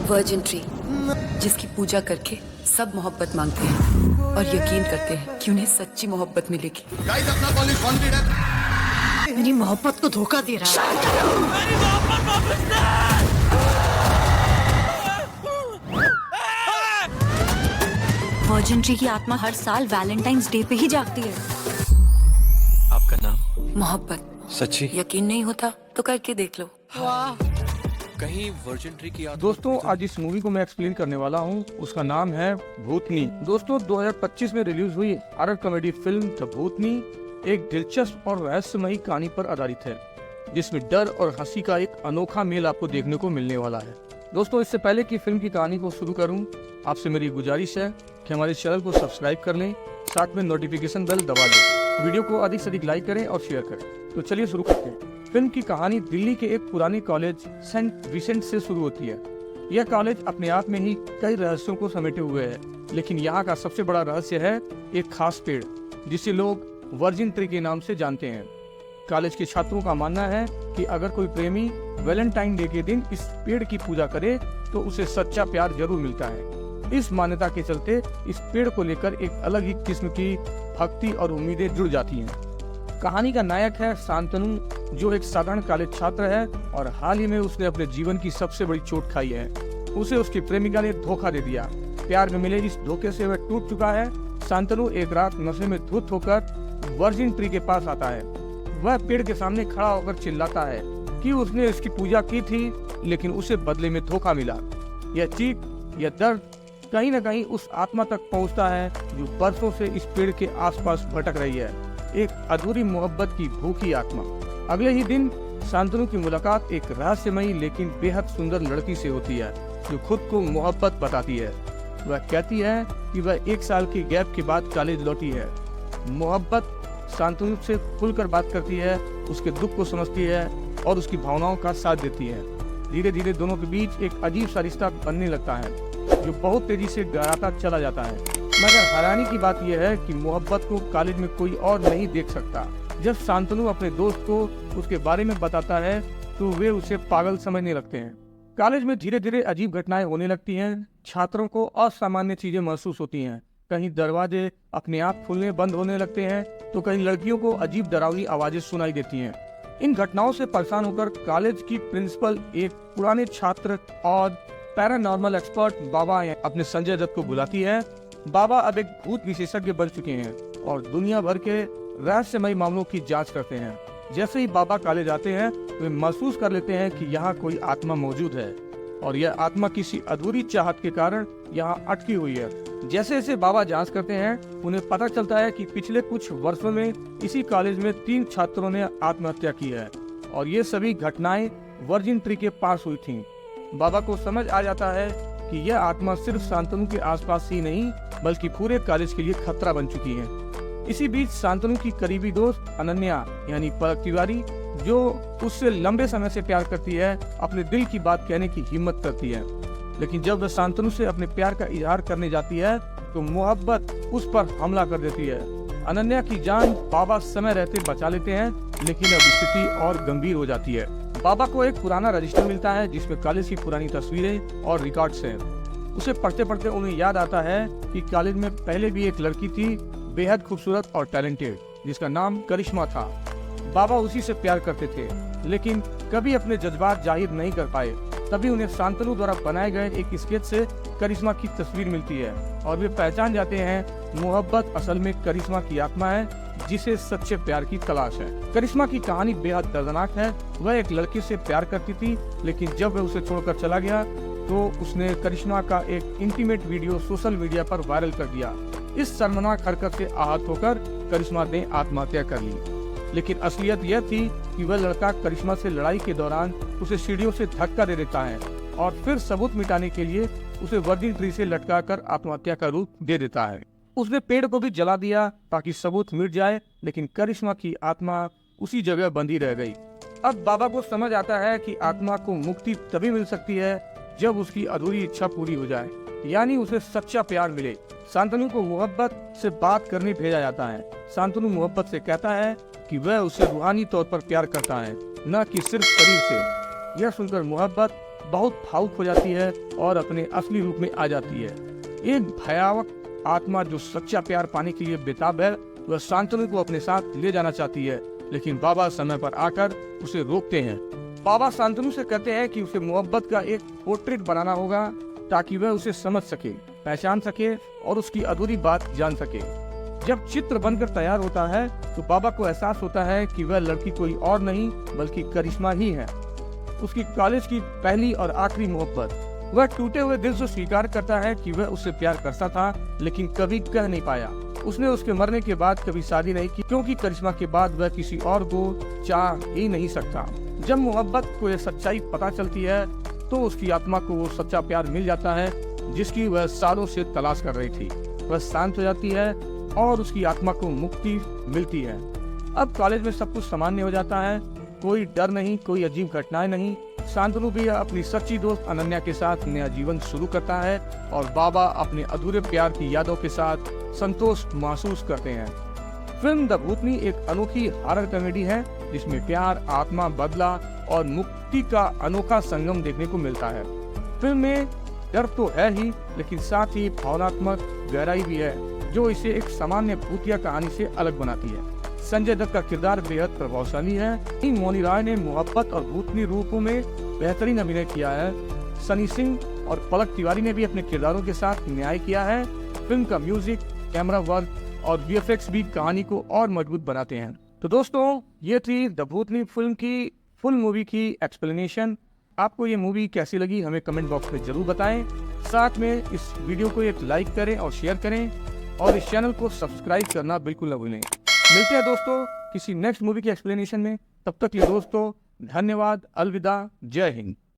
Virgin tree, जिसकी पूजा करके सब मोहब्बत मांगते हैं और यकीन करते हैं कि उन्हें सच्ची मोहब्बत मिलेगी। गाइस अपना कॉलेज कॉन्फिडेंट है। मेरी मोहब्बत को धोखा दे रहा है। वर्जिन ट्री की आत्मा हर साल वैलेंटाइंस डे पे ही जागती है। आपका नाम? मोहब्बत सच्ची? यकीन नहीं होता तो करके देख लो। कहीं वर्जिन ट्री की दोस्तों आज इस मूवी को मैं एक्सप्लेन करने वाला हूँ। उसका नाम है भूतनी। दोस्तों 2025 में रिलीज हुई हॉरर कॉमेडी फिल्म द भूतनी एक दिलचस्प और रहस्यमयी कहानी पर आधारित है, जिसमें डर और हंसी का एक अनोखा मेल आपको देखने को मिलने वाला है। दोस्तों इससे पहले कि फिल्म की कहानी को शुरू करूं, आपसे मेरी गुजारिश है कि हमारे चैनल को सब्सक्राइब कर लें, साथ में नोटिफिकेशन बेल दबा दें, वीडियो को अधिक से अधिक लाइक करें और शेयर करें। तो चलिए शुरू करते हैं। फिल्म की कहानी दिल्ली के एक पुराने कॉलेज सेंट विसेंट से शुरू होती है। यह कॉलेज अपने आप में ही कई रहस्यों को समेटे हुए है, लेकिन यहाँ का सबसे बड़ा रहस्य है एक खास पेड़, जिसे लोग वर्जिन ट्री के नाम से जानते हैं। कॉलेज के छात्रों का मानना है कि अगर कोई प्रेमी वैलेंटाइन डे के दिन इस पेड़ की पूजा करे तो उसे सच्चा प्यार जरूर मिलता है। इस मान्यता के चलते इस पेड़ को लेकर एक अलग ही किस्म की भक्ति और उम्मीदें जुड़ जाती हैं। कहानी का नायक है शांतनु, जो एक साधारण कॉलेज छात्र है और हाल ही में उसने अपने जीवन की सबसे बड़ी चोट खाई है। उसे उसकी प्रेमिका ने धोखा दे दिया। प्यार में मिले इस धोखे से वह टूट चुका है। शांतनु एक रात नशे में धुत होकर वर्जिन ट्री के पास आता है। वह पेड़ के सामने खड़ा होकर चिल्लाता है कि उसने इसकी पूजा की थी, लेकिन उसे बदले में धोखा मिला। यह चीख, यह दर्द कहीं न कहीं उस आत्मा तक पहुंचता है जो बरसों से इस पेड़ के आसपास भटक रही है, एक अधूरी मोहब्बत की भूखी आत्मा। अगले ही दिन शांतनु की मुलाकात एक रहस्यमयी लेकिन बेहद सुंदर लड़की से होती है, जो खुद को मोहब्बत बताती है। वह कहती है कि वह 1 साल के गैप के बाद कॉलेज लौटी है। मोहब्बत शांतनु से खुलकर बात करती है, उसके दुख को समझती है और उसकी भावनाओं का साथ देती है। धीरे धीरे दोनों के बीच एक अजीब सा रिश्ता बनने लगता है, जो बहुत तेजी से गहराता चला जाता है। मगर हैरानी की बात यह है कि मोहब्बत को कॉलेज में कोई और नहीं देख सकता। जब शांतनु अपने दोस्त को उसके बारे में बताता है तो वे उसे पागल समझने लगते हैं। कॉलेज में धीरे धीरे अजीब घटनाएं होने लगती हैं। छात्रों को असामान्य चीजें महसूस होती हैं। कहीं दरवाजे अपने आप खुलने बंद होने लगते हैं तो कहीं लड़कियों को अजीब डरावनी आवाजें सुनाई देती हैं। इन घटनाओं से परेशान होकर कॉलेज की प्रिंसिपल एक पुराने छात्र और पैरानॉर्मल एक्सपर्ट बाबा अपने संजय दत्त को बुलाती है। बाबा अब एक भूत विशेषज्ञ बन चुके हैं और दुनिया भर के रहस्यमयी मामलों की जांच करते हैं। जैसे ही बाबा कॉलेज आते हैं वे महसूस कर लेते हैं कि यहाँ कोई आत्मा मौजूद है और यह आत्मा किसी अधूरी चाहत के कारण यहाँ अटकी हुई है। जैसे जैसे बाबा जांच करते हैं उन्हें पता चलता है कि पिछले कुछ वर्षों में इसी कॉलेज में 3 छात्रों ने आत्महत्या की है और ये सभी घटनाएं वर्जिन ट्री के पास हुई थीं। बाबा को समझ आ जाता है कि यह आत्मा सिर्फ शांतनु के आसपास ही नहीं बल्कि पूरे कॉलेज के लिए खतरा बन चुकी है। इसी बीच शांतनु की करीबी दोस्त अनन्या यानी पलक तिवारी, जो उससे लंबे समय से प्यार करती है, अपने दिल की बात कहने की हिम्मत करती है। लेकिन जब वह शांतनु से अपने प्यार का इजहार करने जाती है तो मोहब्बत उस पर हमला कर देती है। अनन्या की जान बाबा समय रहते बचा लेते हैं, लेकिन अब स्थिति और गंभीर हो जाती है। बाबा को एक पुराना रजिस्टर मिलता है जिसमें कॉलेज की पुरानी तस्वीरें और रिकॉर्ड्स हैं। उसे पढ़ते पढ़ते उन्हें याद आता है कि कॉलेज में पहले भी एक लड़की थी, बेहद खूबसूरत और टैलेंटेड, जिसका नाम करिश्मा था। बाबा उसी से प्यार करते थे, लेकिन कभी अपने जज्बात जाहिर नहीं कर पाए। तभी उन्हें शांतनु द्वारा बनाए गए एक स्केच से करिश्मा की तस्वीर मिलती है और वे पहचान जाते हैं मोहब्बत असल में करिश्मा की आत्मा है, जिसे सच्चे प्यार की तलाश है। करिश्मा की कहानी बेहद दर्दनाक है। वह एक लड़के से प्यार करती थी, लेकिन जब वह उसे छोड़कर चला गया तो उसने करिश्मा का एक इंटीमेट वीडियो सोशल मीडिया पर वायरल कर दिया। इस शर्मनाक हरकत से आहत होकर करिश्मा ने आत्महत्या कर ली। लेकिन असलियत यह थी कि वह लड़का करिश्मा से लड़ाई के दौरान उसे सीढ़ियों से धक्का दे देता है और फिर सबूत मिटाने के लिए उसे वर्जिन ट्री से लटकाकर आत्महत्या का रूप दे देता है। उसने पेड़ को भी जला दिया ताकि सबूत मिट जाए, लेकिन करिश्मा की आत्मा उसी जगह बंधी रह गई। अब बाबा को समझ आता है कि आत्मा को मुक्ति तभी मिल सकती है जब उसकी अधूरी इच्छा पूरी हो जाए, यानी उसे सच्चा प्यार मिले। शांतनु को मोहब्बत से बात करने भेजा जाता है। शांतनु मोहब्बत से कहता है कि वह उसे रूहानी तौर पर प्यार करता है, न कि सिर्फ शरीर से। यह सुनकर मोहब्बत बहुत भावुक हो जाती है और अपने असली रूप में आ जाती है। एक भयावह आत्मा जो सच्चा प्यार पाने के लिए बेताब है, वह शांतनु को अपने साथ ले जाना चाहती है, लेकिन बाबा समय पर आकर उसे रोकते हैं। बाबा शांतनु से कहते हैं कि उसे मोहब्बत का एक पोर्ट्रेट बनाना होगा ताकि वह उसे समझ सके, पहचान सके और उसकी अधूरी बात जान सके। जब चित्र बनकर तैयार होता है तो बाबा को एहसास होता है कि वह लड़की कोई और नहीं बल्कि करिश्मा ही है, उसकी कॉलेज की पहली और आखिरी मोहब्बत। वह टूटे हुए दिल से स्वीकार करता है कि वह उससे प्यार करता था, लेकिन कभी कह नहीं पाया। उसने उसके मरने के बाद कभी शादी नहीं की, क्योंकि करिश्मा के बाद वह किसी और को चाह ही नहीं सकता। जब मोहब्बत को यह सच्चाई पता चलती है तो उसकी आत्मा को वो सच्चा प्यार मिल जाता है जिसकी वह सालों से तलाश कर रही थी। वह शांत हो जाती है और उसकी आत्मा को मुक्ति मिलती है। अब कॉलेज में सब कुछ सामान्य हो जाता है, कोई डर नहीं, कोई अजीब घटनाएं नहीं। शांतनु भी अपनी सच्ची दोस्त अनन्या के साथ नया जीवन शुरू करता है और बाबा अपने अधूरे प्यार की यादों के साथ संतोष महसूस करते हैं। फिल्म द भूतनी एक अनोखी हॉरर कॉमेडी है जिसमें प्यार, आत्मा, बदला और मुक्ति का अनोखा संगम देखने को मिलता है। फिल्म में डर तो है ही, लेकिन साथ ही भावनात्मक गहराई भी है जो इसे एक सामान्य भूतिया कहानी से अलग बनाती है। संजय दत्त का किरदार बेहद प्रभावशाली है। मौनी राय ने मोहब्बत और भूतनी रूपों में बेहतरीन अभिनय किया है। सनी सिंह और पलक तिवारी ने भी अपने किरदारों के साथ न्याय किया है। फिल्म का म्यूजिक, कैमरा वर्क और वीएफएक्स भी कहानी को और मजबूत बनाते हैं। तो दोस्तों, ये थी द भूतनी फिल्म की फुल मूवी की एक्सप्लेनेशन। आपको ये मूवी कैसी लगी हमें कमेंट बॉक्स में जरूर बताएं। साथ में इस वीडियो को एक लाइक करें और शेयर करें और इस चैनल को सब्सक्राइब करना बिल्कुल न भूलें। मिलते हैं दोस्तों किसी नेक्स्ट मूवी की एक्सप्लेनेशन में। तब तक के लिए दोस्तों धन्यवाद, अलविदा, जय हिंद।